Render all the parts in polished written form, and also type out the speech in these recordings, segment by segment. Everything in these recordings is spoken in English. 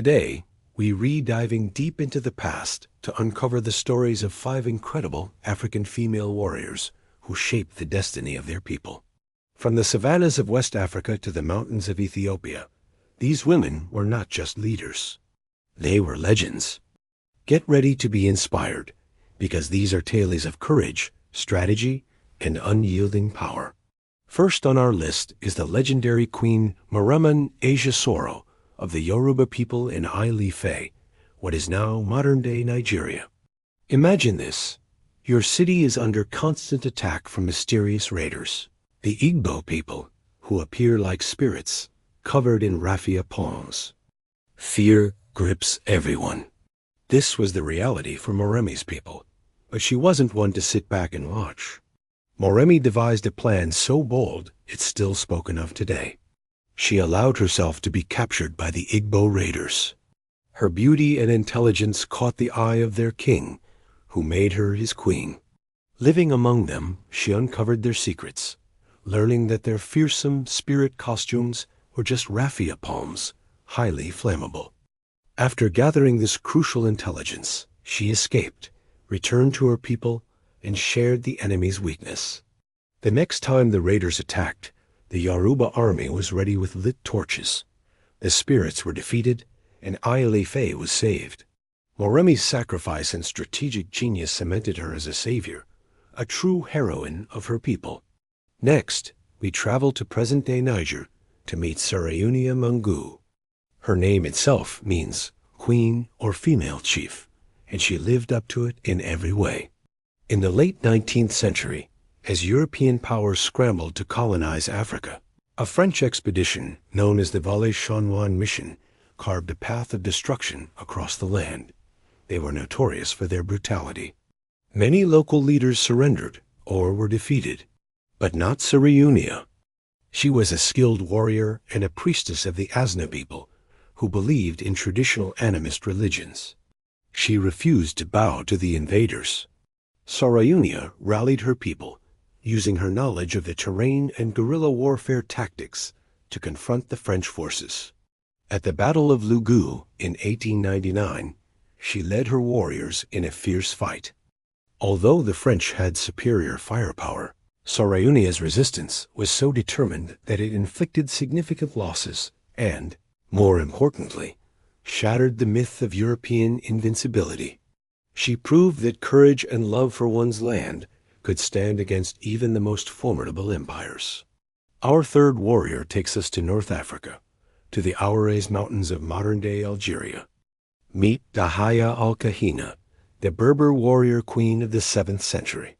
Today, we re-diving deep into the past to uncover the stories of 5 incredible African female warriors who shaped the destiny of their people. From the savannas of West Africa to the mountains of Ethiopia, these women were not just leaders. They were legends. Get ready to be inspired, because these are tales of courage, strategy, and unyielding power. First on our list is the legendary Queen Mariam Soro of the Yoruba people in Ile-Ife, what is now modern-day Nigeria. Imagine this. Your city is under constant attack from mysterious raiders, the Igbo people, who appear like spirits, covered in raffia palms. Fear grips everyone. This was the reality for Moremi's people, but she wasn't one to sit back and watch. Moremi devised a plan so bold it's still spoken of today. She allowed herself to be captured by the Igbo raiders. Her beauty and intelligence caught the eye of their king, who made her his queen. Living among them, she uncovered their secrets, learning that their fearsome spirit costumes were just raffia palms, highly flammable. After gathering this crucial intelligence, she escaped, returned to her people, and shared the enemy's weakness. The next time the raiders attacked, the Yoruba army was ready with lit torches. The spirits were defeated, and Ile-Ife was saved. Moremi's sacrifice and strategic genius cemented her as a savior, a true heroine of her people. Next, we travel to present-day Niger to meet Sarauniya Mungu. Her name itself means queen or female chief, and she lived up to it in every way. In the late 19th century, as European powers scrambled to colonize Africa, a French expedition known as the Valais-Chanoine mission carved a path of destruction across the land. They were notorious for their brutality. Many local leaders surrendered or were defeated, but not Sarauniya. She was a skilled warrior and a priestess of the Asna people who believed in traditional animist religions. She refused to bow to the invaders. Sarauniya rallied her people, using her knowledge of the terrain and guerrilla warfare tactics to confront the French forces. At the Battle of Lugu in 1899, she led her warriors in a fierce fight. Although the French had superior firepower, Sarauniya's resistance was so determined that it inflicted significant losses and, more importantly, shattered the myth of European invincibility. She proved that courage and love for one's land could stand against even the most formidable empires. Our third warrior takes us to North Africa, to the Aures Mountains of modern-day Algeria. Meet Dahaya al-Kahina, the Berber warrior queen of the 7th century.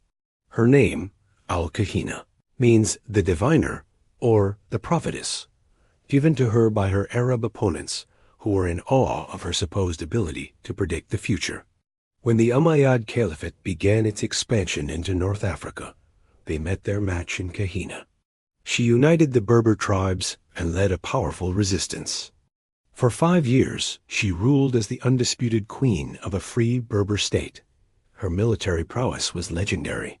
Her name, Al-Kahina, means the diviner or the prophetess, given to her by her Arab opponents who were in awe of her supposed ability to predict the future. When the Umayyad Caliphate began its expansion into North Africa, they met their match in Kahina. She united the Berber tribes and led a powerful resistance. For 5 years, she ruled as the undisputed queen of a free Berber state. Her military prowess was legendary.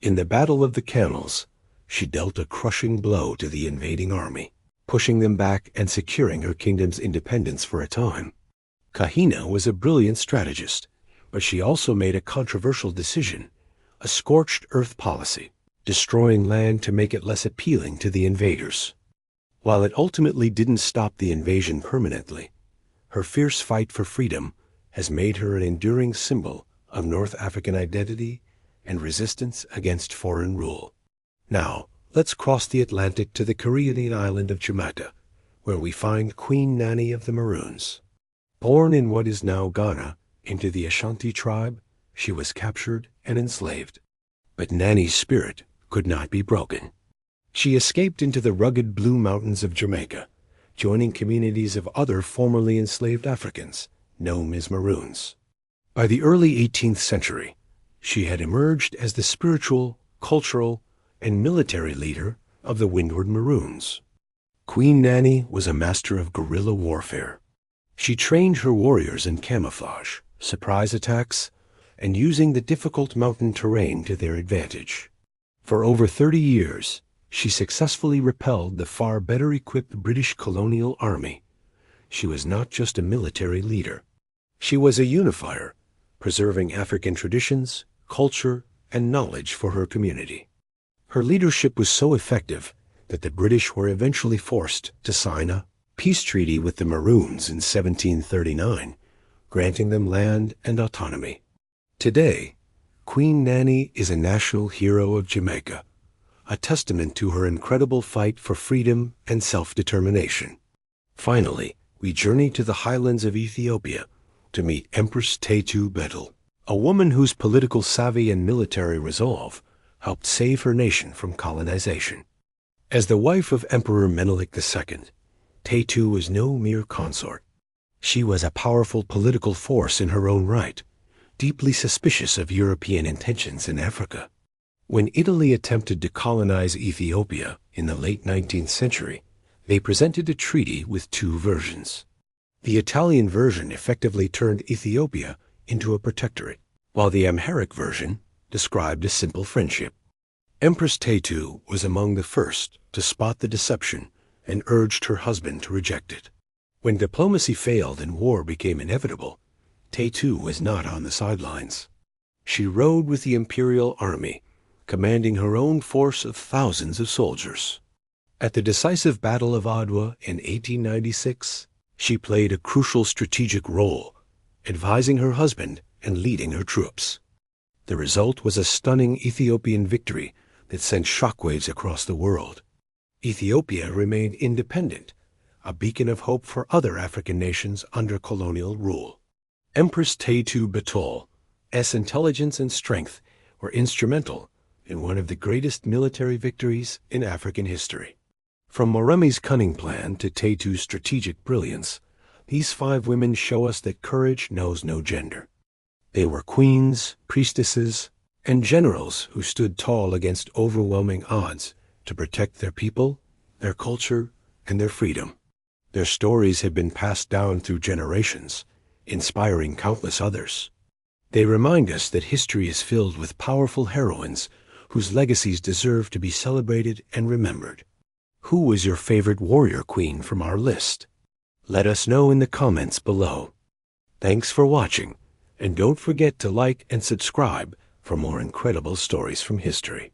In the Battle of the Camels, she dealt a crushing blow to the invading army, pushing them back and securing her kingdom's independence for a time. Kahina was a brilliant strategist, but she also made a controversial decision, a scorched earth policy, destroying land to make it less appealing to the invaders. While it ultimately didn't stop the invasion permanently, her fierce fight for freedom has made her an enduring symbol of North African identity and resistance against foreign rule. Now, let's cross the Atlantic to the Caribbean island of Jamaica, where we find Queen Nanny of the Maroons. Born in what is now Ghana, into the Ashanti tribe, she was captured and enslaved. But Nanny's spirit could not be broken. She escaped into the rugged Blue Mountains of Jamaica, joining communities of other formerly enslaved Africans, known as Maroons. By the early 18th century, she had emerged as the spiritual, cultural, and military leader of the Windward Maroons. Queen Nanny was a master of guerrilla warfare. She trained her warriors in camouflage, surprise attacks, and using the difficult mountain terrain to their advantage. For over 30 years, she successfully repelled the far better equipped British colonial army, she was not just a military leader. She was a unifier, preserving African traditions, culture, and knowledge for her community. Her leadership was so effective that the British were eventually forced to sign a peace treaty with the Maroons in 1739, granting them land and autonomy. Today, Queen Nanny is a national hero of Jamaica, a testament to her incredible fight for freedom and self-determination. Finally, we journey to the highlands of Ethiopia to meet Empress Taytu Betul, a woman whose political savvy and military resolve helped save her nation from colonization. As the wife of Emperor Menelik II, Taytu was no mere consort. She was a powerful political force in her own right, deeply suspicious of European intentions in Africa. When Italy attempted to colonize Ethiopia in the late 19th century, they presented a treaty with two versions. The Italian version effectively turned Ethiopia into a protectorate, while the Amharic version described a simple friendship. Empress Taytu was among the first to spot the deception and urged her husband to reject it. When diplomacy failed and war became inevitable, Taytu was not on the sidelines. She rode with the imperial army, commanding her own force of thousands of soldiers. At the decisive Battle of Adwa in 1896, she played a crucial strategic role, advising her husband and leading her troops. The result was a stunning Ethiopian victory that sent shockwaves across the world. Ethiopia remained independent, a beacon of hope for other African nations under colonial rule. Empress Taytu Betul's intelligence and strength were instrumental in one of the greatest military victories in African history. From Moremi's cunning plan to Taytu's strategic brilliance, these 5 women show us that courage knows no gender. They were queens, priestesses, and generals who stood tall against overwhelming odds to protect their people, their culture, and their freedom. Their stories have been passed down through generations, inspiring countless others. They remind us that history is filled with powerful heroines whose legacies deserve to be celebrated and remembered. Who was your favorite warrior queen from our list? Let us know in the comments below. Thanks for watching, and don't forget to like and subscribe for more incredible stories from history.